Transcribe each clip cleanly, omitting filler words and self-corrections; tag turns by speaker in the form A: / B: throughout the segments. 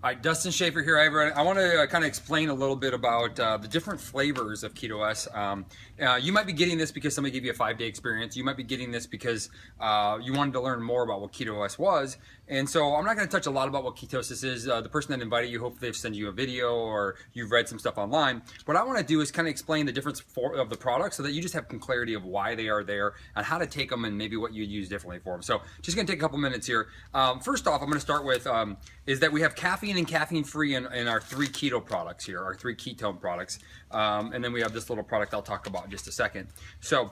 A: Hi, Dustin Schaefer here. I want to kind of explain a little bit about the different flavors of Keto OS. You might be getting this because somebody gave you a 5-day experience. You might be getting this because you wanted to learn more about what Keto OS was. And so I'm not going to touch a lot about what ketosis is. The person that invited you, hopefully they've sent you a video or you've read some stuff online. What I want to do is kind of explain the difference of the products so that you just have some clarity of why they are there and how to take them and maybe what you'd use differently for them. So just going to take a couple minutes here. First off, I'm going to start with is that we have caffeine and caffeine free in our 3 keto products here, our 3 ketone products. And then we have this little product I'll talk about in just a second. So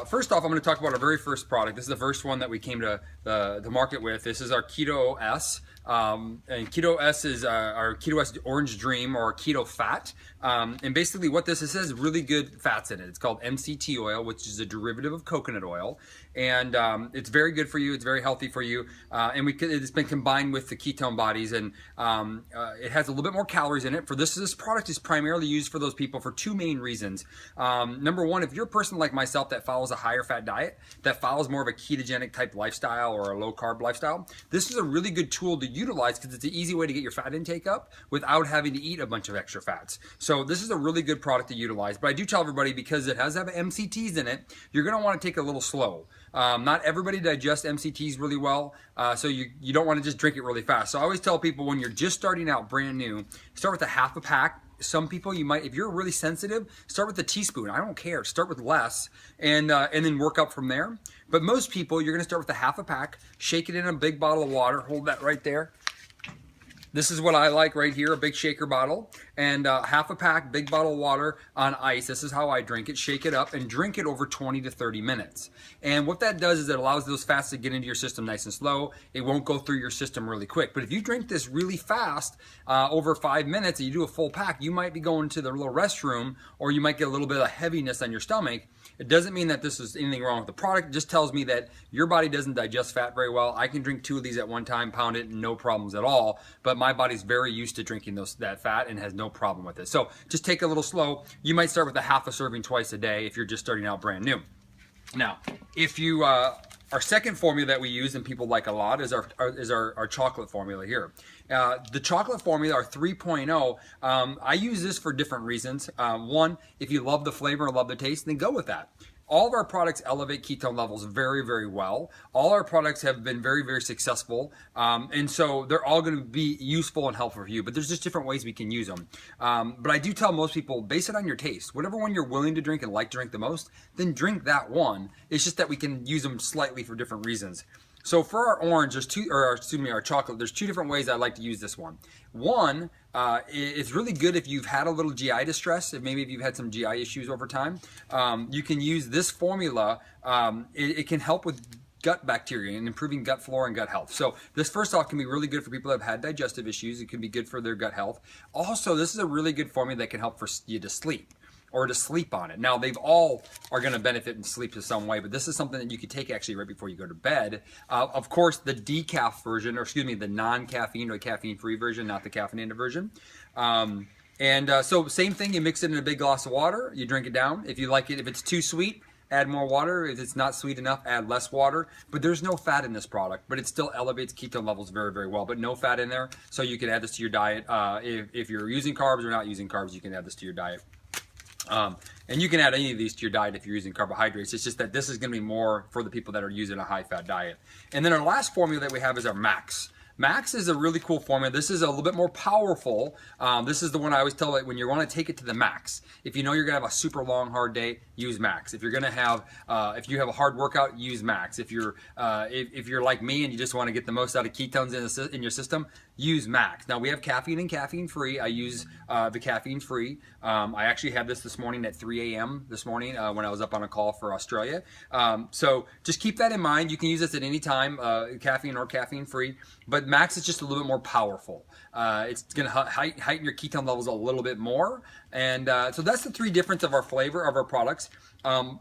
A: first off, I'm going to talk about our very first product. This is the first one that we came to the market with. This is our Keto OS. And Keto OS is our Keto OS Orange Dream or Keto Fat. And basically what this is, it has really good fats in it. It's called MCT oil, which is a derivative of coconut oil. And it's very good for you. It's very healthy for you. And it's been combined with the ketone bodies. And it has a little bit more calories in it. This product is primarily used for those people for 2 main reasons. Number one, if you're a person like myself that follows a higher fat diet, that follows more of a ketogenic type lifestyle or a low carb lifestyle, this is a really good tool to utilize because it's an easy way to get your fat intake up without having to eat a bunch of extra fats. So this is a really good product to utilize. But I do tell everybody, because it has MCTs in it, you're going to want to take it a little slow. Not everybody digests MCTs really well, so you don't want to just drink it really fast. So I always tell people, when you're just starting out brand new, start with a half a pack. Some people, you might, if you're really sensitive, start with a teaspoon. I don't care. Start with less and then work up from there. But most people, you're going to start with a half a pack, shake it in a big bottle of water, hold that right there. This is what I like right here, a big shaker bottle, and half a pack, big bottle of water on ice. This is how I drink it. Shake it up and drink it over 20 to 30 minutes. And what that does is it allows those fats to get into your system nice and slow. It won't go through your system really quick. But if you drink this really fast, over 5 minutes, and you do a full pack, you might be going to the little restroom, or you might get a little bit of heaviness on your stomach. It doesn't mean that this is anything wrong with the product. It just tells me that your body doesn't digest fat very well. I can drink 2 of these at one time, pound it, no problems at all. But my body's very used to drinking that fat and has no problem with it. So just take it a little slow. You might start with a half a serving twice a day if you're just starting out brand new. Now, if you our second formula that we use and people like a lot is our chocolate formula here. The chocolate formula, our 3.0, I use this for different reasons. One, if you love the flavor and love the taste, then go with that. All of our products elevate ketone levels very, very well. All our products have been very, very successful. And so they're all going to be useful and helpful for you, but there's just different ways we can use them. But I do tell most people, base it on your taste. Whatever one you're willing to drink and like to drink the most, then drink that one. It's just that we can use them slightly for different reasons. So for our orange, our chocolate, there's 2 different ways I like to use this one. One, it's really good if you've had a little GI distress, if you've had some GI issues over time. You can use this formula. It can help with gut bacteria and improving gut flora and gut health. So this, first off, can be really good for people that have had digestive issues. It can be good for their gut health. Also, this is a really good formula that can help for you to sleep, or to sleep on it. Now, they've all are going to benefit in sleep in some way, but this is something that you could take actually right before you go to bed. Of course, the decaf version, or excuse me, the non-caffeine or caffeine-free version, not the caffeinated version. So same thing, you mix it in a big glass of water, you drink it down. If you like it, if it's too sweet, add more water. If it's not sweet enough, add less water. But there's no fat in this product, but it still elevates ketone levels very, very well. But no fat in there, so you can add this to your diet. If you're using carbs or not using carbs, you can add this to your diet. And you can add any of these to your diet if you're using carbohydrates. It's just that this is going to be more for the people that are using a high-fat diet. And then our last formula that we have is our Max. Max is a really cool formula. This is a little bit more powerful. This is the one I always tell, like, when you want to take it to the max. If you know you're going to have a super long, hard day, use Max. If you're going to have, if you have a hard workout, use Max. If you're like me and you just want to get the most out of ketones in your system, use Max. Now, we have caffeine and caffeine-free. I use the caffeine-free. I actually had this morning at 3 a.m. this morning when I was up on a call for Australia. So just keep that in mind. You can use this at any time, caffeine or caffeine-free. But Max is just a little bit more powerful. It's going to heighten your ketone levels a little bit more. And so that's the 3 difference of our flavor of our products.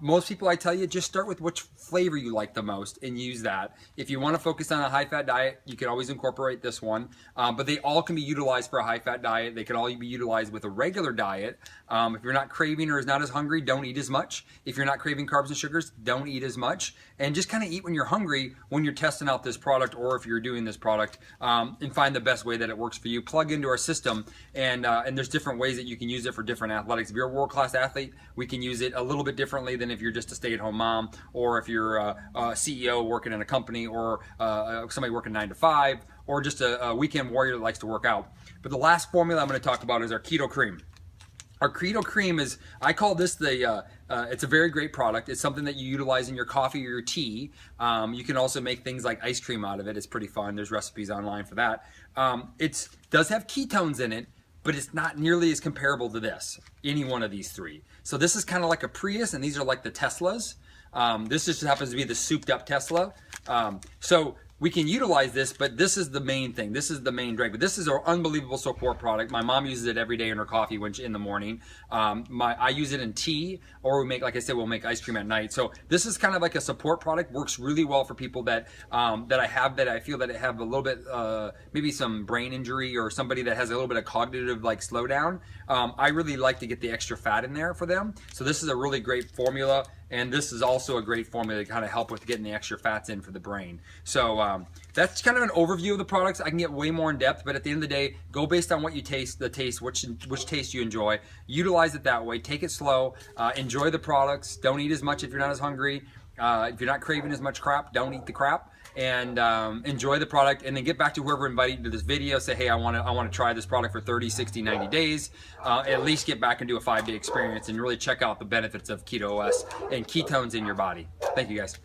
A: Most people, I tell you, just start with which flavor you like the most and use that. If you want to focus on a high-fat diet, you can always incorporate this one. But they all can be utilized for a high-fat diet. They can all be utilized with a regular diet. If you're not craving or is not as hungry, don't eat as much. If you're not craving carbs and sugars, don't eat as much. And just kind of eat when you're hungry when you're testing out this product, or if you're doing this product, and find the best way that it works for you. Plug into our system, and there's different ways that you can use it for different athletics. If you're a world-class athlete, we can use it a little bit differently than if you're just a stay-at-home mom, or if you're a CEO working in a company, or somebody working 9 to 5, or just a weekend warrior that likes to work out. But the last formula I'm going to talk about is our Keto Cream. Our Keto Cream is, I call this it's a very great product. It's something that you utilize in your coffee or your tea. You can also make things like ice cream out of it. It's pretty fun. There's recipes online for that. It does have ketones in it, but it's not nearly as comparable to this, any one of these three. So this is kind of like a Prius, and these are like the Teslas. This just happens to be the souped up Tesla. So we can utilize this, but this is the main thing. This is the main drag. But this is an unbelievable support product. My mom uses it every day in her coffee in the morning. I use it in tea, or we make, like I said, we'll make ice cream at night. So this is kind of like a support product. Works really well for people that I feel that have a little bit maybe some brain injury, or somebody that has a little bit of cognitive like slowdown. I really like to get the extra fat in there for them. So this is a really great formula. And this is also a great formula to kind of help with getting the extra fats in for the brain. So that's kind of an overview of the products. I can get way more in depth, but at the end of the day, go based on what you taste, which taste you enjoy. Utilize it that way. Take it slow. Enjoy the products. Don't eat as much if you're not as hungry. If you're not craving as much crap, don't eat the crap. And enjoy the product, and then get back to whoever invited you to this video. Say, hey, I want to try this product for 30, 60, 90 days. At least get back and do a 5-day experience and really check out the benefits of Keto OS and ketones in your body. Thank you, guys.